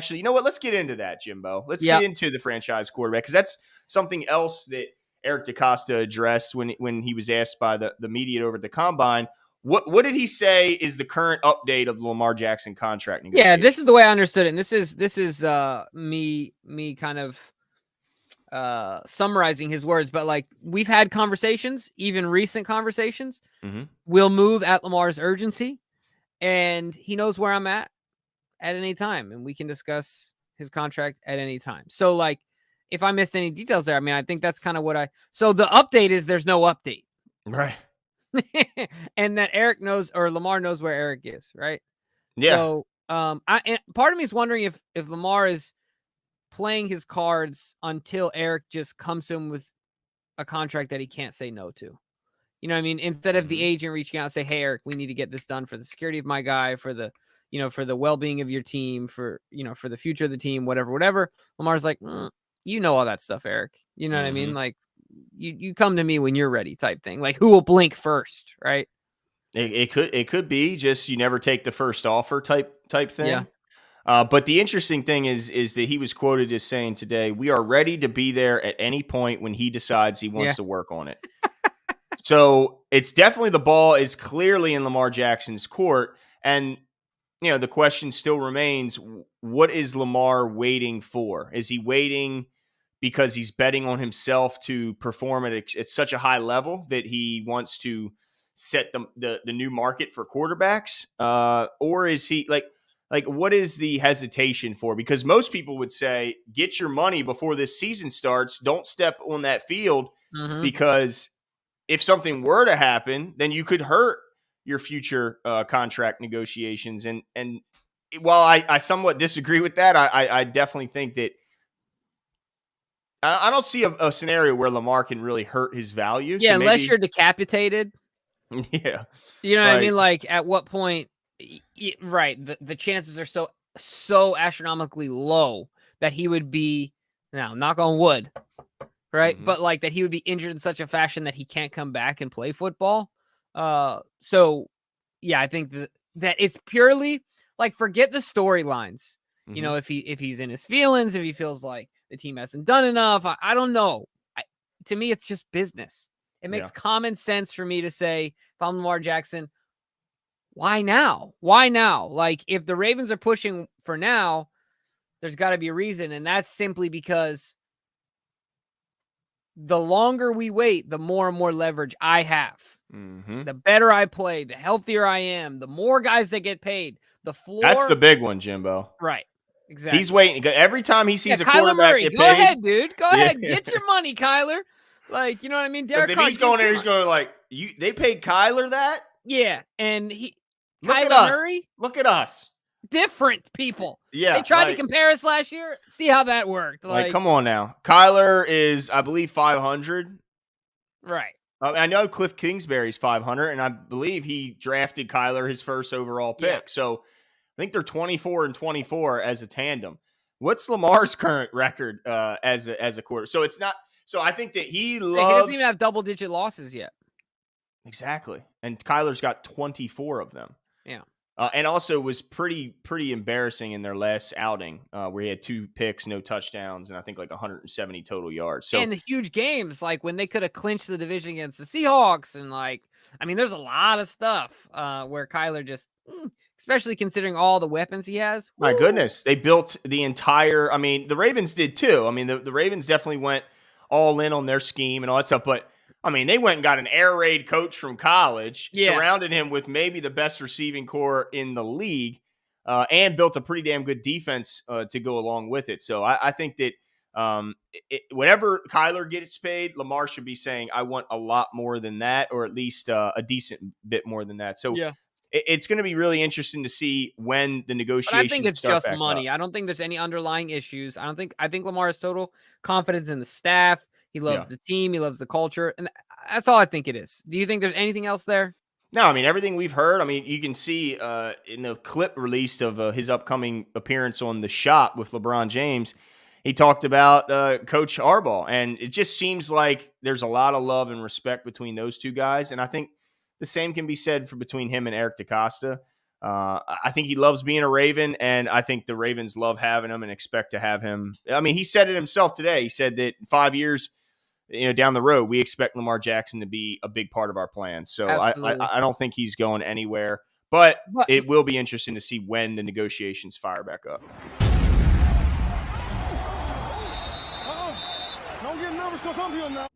actually, you know what? Let's get into that, Jimbo. Let's Yep. get into the franchise quarterback, because that's something else that Eric DeCosta addressed when he was asked by the media over at the Combine. What did he say is the current update of the Lamar Jackson contract Yeah, negotiation? this is the way I understood it. And this is me kind of summarizing his words, but like, we've had conversations, even recent conversations. Mm-hmm. We'll move at Lamar's urgency, and he knows where I'm at any time, and we can discuss his contract at any time. So like, if I missed any details there, I mean, I think that's kind of what so the update is there's no update. Right. And that Eric knows, or Lamar knows where Eric is, right? Yeah. So and part of me is wondering if Lamar is playing his cards until Eric just comes to him with a contract that he can't say no to. You know what I mean? Instead of the agent reaching out and say, "Hey, Eric, we need to get this done for the security of my guy, for the, for the well-being of your team, for the future of the team, whatever." Lamar's like, you know all that stuff, Eric. You know what I mean? Like, you come to me when you're ready, type thing. Like, who will blink first, right? It could be just you never take the first offer type thing. Yeah. But the interesting thing is that he was quoted as saying today, "We are ready to be there at any point when he decides he wants to work on it." So it's definitely, the ball is clearly in Lamar Jackson's court. And, the question still remains, what is Lamar waiting for? Is he waiting because he's betting on himself to perform at such a high level that he wants to set the new market for quarterbacks? Or is he like what is the hesitation for? Because most people would say, get your money before this season starts. Don't step on that field, because if something were to happen, then you could hurt your future contract negotiations. And while I somewhat disagree with that, I definitely think that I don't see a scenario where Lamar can really hurt his value. Yeah, So maybe, unless you're decapitated. Yeah. You know what I mean? Like, at what point, right, the chances are so astronomically low that he would be, now, knock on wood, right? But like, that he would be injured in such a fashion that he can't come back and play football. So yeah, I think that it's purely like, forget the storylines. If he's in his feelings, if he feels like the team hasn't done enough, I don't know. To me, it's just business. It makes common sense for me to say, if I'm Lamar Jackson, why now? Why now? Like, if the Ravens are pushing for now, there's got to be a reason. And that's simply because the longer we wait, the more and more leverage I have. The better I play, the healthier I am, the more guys that get paid. The floor. That's the big one, Jimbo. Right. Exactly. He's waiting. Every time he sees a Kyler quarterback Murray, get go paid, ahead, dude. Go ahead. Get your money, Kyler. Like, you know what I mean? Because if he's going there, he's going like, they paid Kyler that? Yeah. And Look Kyler at us. Murray? Look at us. Different people. Yeah. They tried to compare us last year. See how that worked. Like, come on now. Kyler is, I believe, 500. Right. I know Cliff Kingsbury's 500, and I believe he drafted Kyler his first overall pick. Yeah. So I think they're 24-24 as a tandem. What's Lamar's current record as a quarter? So it's not. So I think that he loves. He doesn't even have double-digit losses yet. Exactly, and Kyler's got 24 of them. Yeah. And also was pretty embarrassing in their last outing, where he had 2 picks, no touchdowns, and I think like 170 total yards. So, and the huge games, like when they could have clinched the division against the Seahawks, and like, I mean, there's a lot of stuff where Kyler just, especially considering all the weapons he has. My goodness, they built the entire. I mean, the Ravens did too. I mean, the Ravens definitely went all in on their scheme and all that stuff, but. I mean, they went and got an air raid coach from college, surrounded him with maybe the best receiving core in the league, and built a pretty damn good defense to go along with it. So I think that whenever Kyler gets paid, Lamar should be saying, I want a lot more than that, or at least a decent bit more than that. So it's going to be really interesting to see when the negotiations But I think it's just money. Up. I don't think there's any underlying issues. I think Lamar has total confidence in the staff. He loves the team. He loves the culture. And that's all I think it is. Do you think there's anything else there? No, I mean, everything we've heard. I mean, you can see in the clip released of his upcoming appearance on The Shop with LeBron James, he talked about Coach Harbaugh. And it just seems like there's a lot of love and respect between those two guys. And I think the same can be said for between him and Eric DeCosta. I think he loves being a Raven, and I think the Ravens love having him and expect to have him. I mean, he said it himself today. He said that in 5 years, down the road, we expect Lamar Jackson to be a big part of our plans. So I don't think he's going anywhere, but it will be interesting to see when the negotiations fire back up. Don't get nervous because I'm here now.